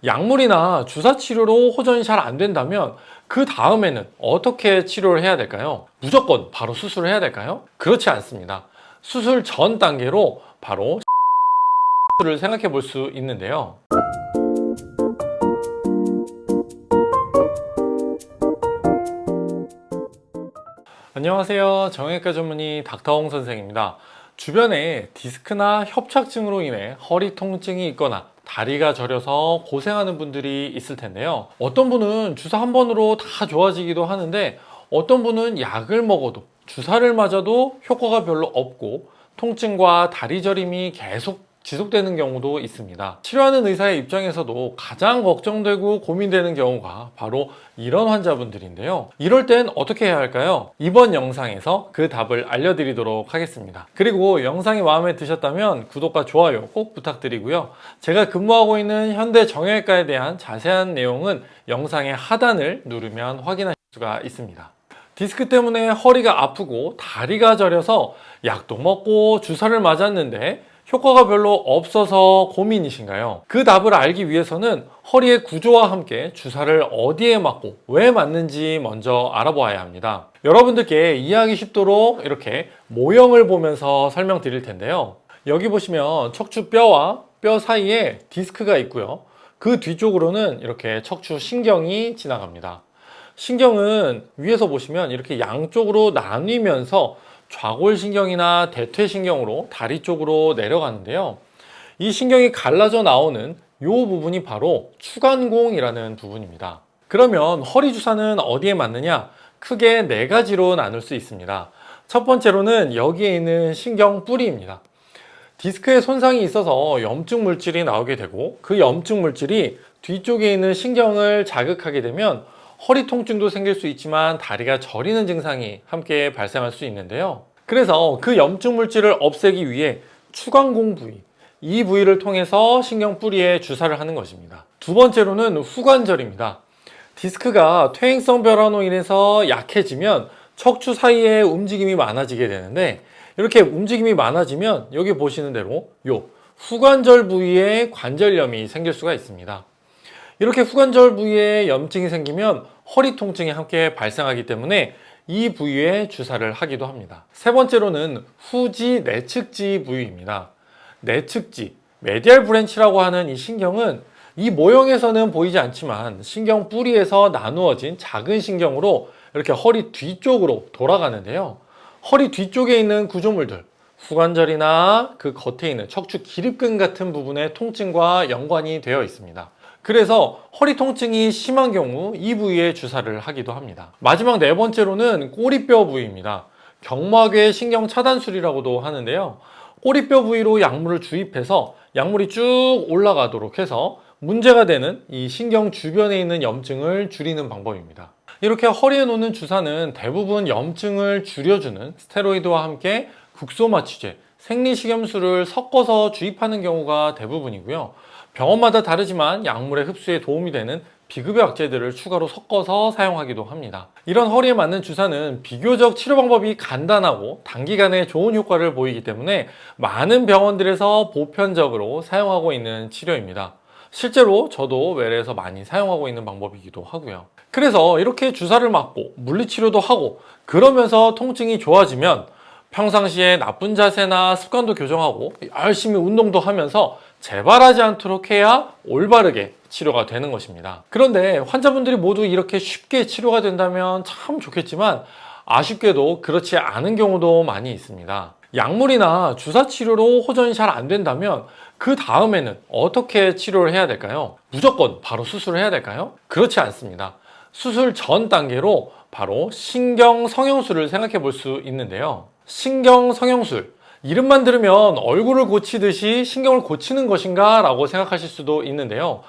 약물이나 주사 치료로 호전이 잘 안 된다면 그 다음에는 어떻게 치료를 해야 될까요? 무조건 바로 수술을 해야 될까요? 그렇지 않습니다. 수술 전 단계로 바로 를 생각해 볼 수 있는데요. 안녕하세요. 정형외과 전문의 닥터홍 선생입니다. 주변에 디스크나 협착증으로 인해 허리 통증이 있거나 다리가 저려서 고생하는 분들이 있을 텐데요. 어떤 분은 주사 한 번으로 다 좋아지기도 하는데 어떤 분은 약을 먹어도 주사를 맞아도 효과가 별로 없고 통증과 다리 저림이 계속 지속되는 경우도 있습니다. 치료하는 의사의 입장에서도 가장 걱정되고 고민되는 경우가 바로 이런 환자분들인데요. 이럴 땐 어떻게 해야 할까요? 이번 영상에서 그 답을 알려드리도록 하겠습니다. 그리고 영상이 마음에 드셨다면 구독과 좋아요 꼭 부탁드리고요. 제가 근무하고 있는 현대 정형외과에 대한 자세한 내용은 영상의 하단을 누르면 확인하실 수가 있습니다. 디스크 때문에 허리가 아프고 다리가 저려서 약도 먹고 주사를 맞았는데 효과가 별로 없어서 고민이신가요? 그 답을 알기 위해서는 허리의 구조와 함께 주사를 어디에 맞고 왜 맞는지 먼저 알아보아야 합니다. 여러분들께 이해하기 쉽도록 이렇게 모형을 보면서 설명드릴 텐데요. 여기 보시면 척추뼈와 뼈 사이에 디스크가 있고요. 그 뒤쪽으로는 이렇게 척추신경이 지나갑니다. 신경은 위에서 보시면 이렇게 양쪽으로 나뉘면서 좌골신경이나 대퇴신경으로 다리 쪽으로 내려가는데요. 이 신경이 갈라져 나오는 이 부분이 바로 추간공이라는 부분입니다. 그러면 허리 주사는 어디에 맞느냐? 크게 네 가지로 나눌 수 있습니다. 첫 번째로는 여기에 있는 신경 뿌리입니다. 디스크에 손상이 있어서 염증 물질이 나오게 되고 그 염증 물질이 뒤쪽에 있는 신경을 자극하게 되면 허리 통증도 생길 수 있지만 다리가 저리는 증상이 함께 발생할 수 있는데요. 그래서 그 염증 물질을 없애기 위해 추간공 부위, 이 부위를 통해서 신경 뿌리에 주사를 하는 것입니다. 두 번째로는 후관절입니다. 디스크가 퇴행성 변화로 인해서 약해지면 척추 사이에 움직임이 많아지게 되는데 이렇게 움직임이 많아지면 여기 보시는 대로 요 후관절 부위에 관절염이 생길 수가 있습니다. 이렇게 후관절 부위에 염증이 생기면 허리 통증이 함께 발생하기 때문에 이 부위에 주사를 하기도 합니다. 세 번째로는 후지 내측지 부위입니다. 내측지, 메디알 브랜치라고 하는 이 신경은 이 모형에서는 보이지 않지만 신경 뿌리에서 나누어진 작은 신경으로 이렇게 허리 뒤쪽으로 돌아가는데요. 허리 뒤쪽에 있는 구조물들, 후관절이나 그 겉에 있는 척추 기립근 같은 부분의 통증과 연관이 되어 있습니다. 그래서 허리 통증이 심한 경우 이 부위에 주사를 하기도 합니다. 마지막 네 번째로는 꼬리뼈 부위입니다. 경막외 신경 차단술이라고도 하는데요. 꼬리뼈 부위로 약물을 주입해서 약물이 쭉 올라가도록 해서 문제가 되는 이 신경 주변에 있는 염증을 줄이는 방법입니다. 이렇게 허리에 놓는 주사는 대부분 염증을 줄여주는 스테로이드와 함께 국소마취제, 생리식염수를 섞어서 주입하는 경우가 대부분이고요. 병원마다 다르지만 약물의 흡수에 도움이 되는 비급여 약제들을 추가로 섞어서 사용하기도 합니다. 이런 허리에 맞는 주사는 비교적 치료 방법이 간단하고 단기간에 좋은 효과를 보이기 때문에 많은 병원들에서 보편적으로 사용하고 있는 치료입니다. 실제로 저도 외래에서 많이 사용하고 있는 방법이기도 하고요. 그래서 이렇게 주사를 맞고 물리치료도 하고 그러면서 통증이 좋아지면 평상시에 나쁜 자세나 습관도 교정하고 열심히 운동도 하면서 재발하지 않도록 해야 올바르게 치료가 되는 것입니다. 그런데 환자분들이 모두 이렇게 쉽게 치료가 된다면 참 좋겠지만 아쉽게도 그렇지 않은 경우도 많이 있습니다. 약물이나 주사 치료로 호전이 잘 안 된다면 그 다음에는 어떻게 치료를 해야 될까요? 무조건 바로 수술을 해야 될까요? 그렇지 않습니다. 수술 전 단계로 바로 신경 성형술을 생각해 볼 수 있는데요. 신경 성형술, 이름만 들으면 얼굴을 고치듯이 신경을 고치는 것인가 라고 생각하실 수도 있는데요.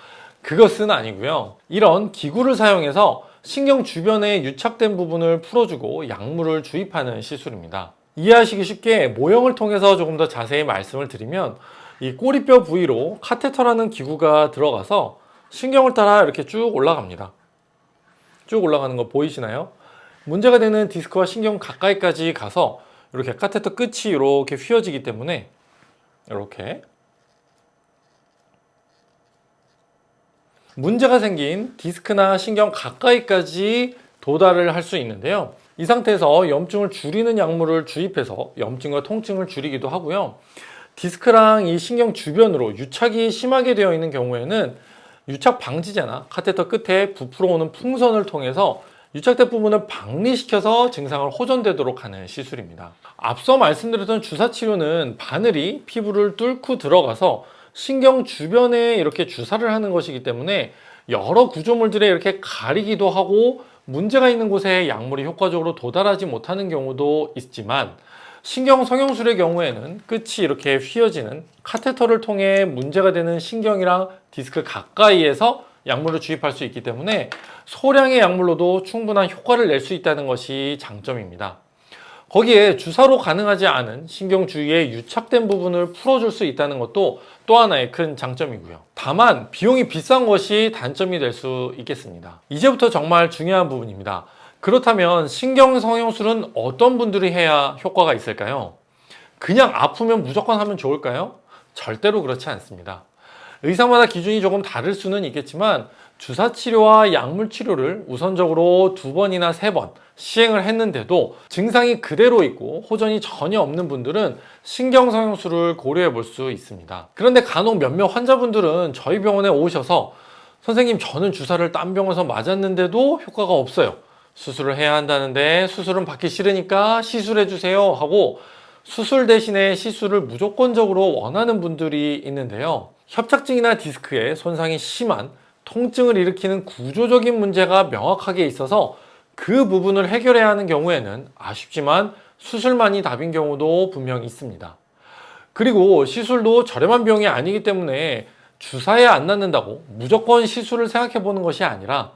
그것은 아니고요. 이런 기구를 사용해서 신경 주변에 유착된 부분을 풀어주고 약물을 주입하는 시술입니다. 이해하시기 쉽게 모형을 통해서 조금 더 자세히 말씀을 드리면 이 꼬리뼈 부위로 카테터라는 기구가 들어가서 신경을 따라 이렇게 쭉 올라갑니다. 쭉 올라가는 거 보이시나요? 문제가 되는 디스크와 신경 가까이까지 가서 이렇게 카테터 끝이 이렇게 휘어지기 때문에 이렇게 문제가 생긴 디스크나 신경 가까이까지 도달을 할 수 있는데요. 이 상태에서 염증을 줄이는 약물을 주입해서 염증과 통증을 줄이기도 하고요. 디스크랑 이 신경 주변으로 유착이 심하게 되어 있는 경우에는 유착 방지제나 카테터 끝에 부풀어 오는 풍선을 통해서 유착된 부분을 박리시켜서 증상을 호전되도록 하는 시술입니다. 앞서 말씀드렸던 주사 치료는 바늘이 피부를 뚫고 들어가서 신경 주변에 이렇게 주사를 하는 것이기 때문에 여러 구조물들에 이렇게 가리기도 하고 문제가 있는 곳에 약물이 효과적으로 도달하지 못하는 경우도 있지만, 신경 성형술의 경우에는 끝이 이렇게 휘어지는 카테터를 통해 문제가 되는 신경이랑 디스크 가까이에서 약물을 주입할 수 있기 때문에 소량의 약물로도 충분한 효과를 낼 수 있다는 것이 장점입니다. 거기에 주사로 가능하지 않은 신경 주위에 유착된 부분을 풀어줄 수 있다는 것도 또 하나의 큰 장점이고요. 다만 비용이 비싼 것이 단점이 될 수 있겠습니다. 이제부터 정말 중요한 부분입니다. 그렇다면 신경 성형술은 어떤 분들이 해야 효과가 있을까요? 그냥 아프면 무조건 하면 좋을까요? 절대로 그렇지 않습니다. 의사마다 기준이 조금 다를 수는 있겠지만 주사 치료와 약물 치료를 우선적으로 2번이나 3번 시행을 했는데도 증상이 그대로 있고 호전이 전혀 없는 분들은 신경성형술을 고려해 볼 수 있습니다. 그런데 간혹 몇몇 환자분들은 저희 병원에 오셔서 선생님, 저는 주사를 딴 병원에서 맞았는데도 효과가 없어요. 수술을 해야 한다는데 수술은 받기 싫으니까 시술해 주세요 하고 수술 대신에 시술을 무조건적으로 원하는 분들이 있는데요. 협착증이나 디스크에 손상이 심한 통증을 일으키는 구조적인 문제가 명확하게 있어서 그 부분을 해결해야 하는 경우에는 아쉽지만 수술만이 답인 경우도 분명히 있습니다. 그리고 시술도 저렴한 비용이 아니기 때문에 주사에 안 낫는다고 무조건 시술을 생각해 보는 것이 아니라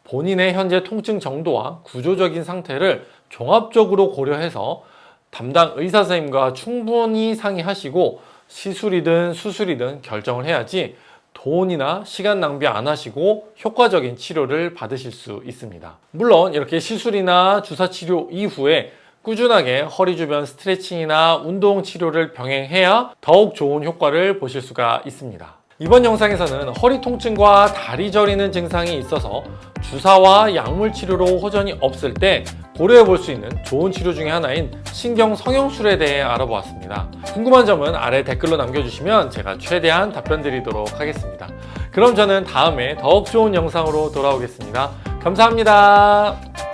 본인의 현재 통증 정도와 구조적인 상태를 종합적으로 고려해서 담당 의사 선생님과 충분히 상의하시고 시술이든 수술이든 결정을 해야지 돈이나 시간 낭비 안 하시고 효과적인 치료를 받으실 수 있습니다. 물론 이렇게 시술이나 주사 치료 이후에 꾸준하게 허리 주변 스트레칭이나 운동 치료를 병행해야 더욱 좋은 효과를 보실 수가 있습니다. 이번 영상에서는 허리 통증과 다리 저리는 증상이 있어서 주사와 약물 치료로 호전이 없을 때 고려해 볼 수 있는 좋은 치료 중에 하나인 신경 성형술에 대해 알아보았습니다. 궁금한 점은 아래 댓글로 남겨주시면 제가 최대한 답변 드리도록 하겠습니다. 그럼 저는 다음에 더욱 좋은 영상으로 돌아오겠습니다. 감사합니다.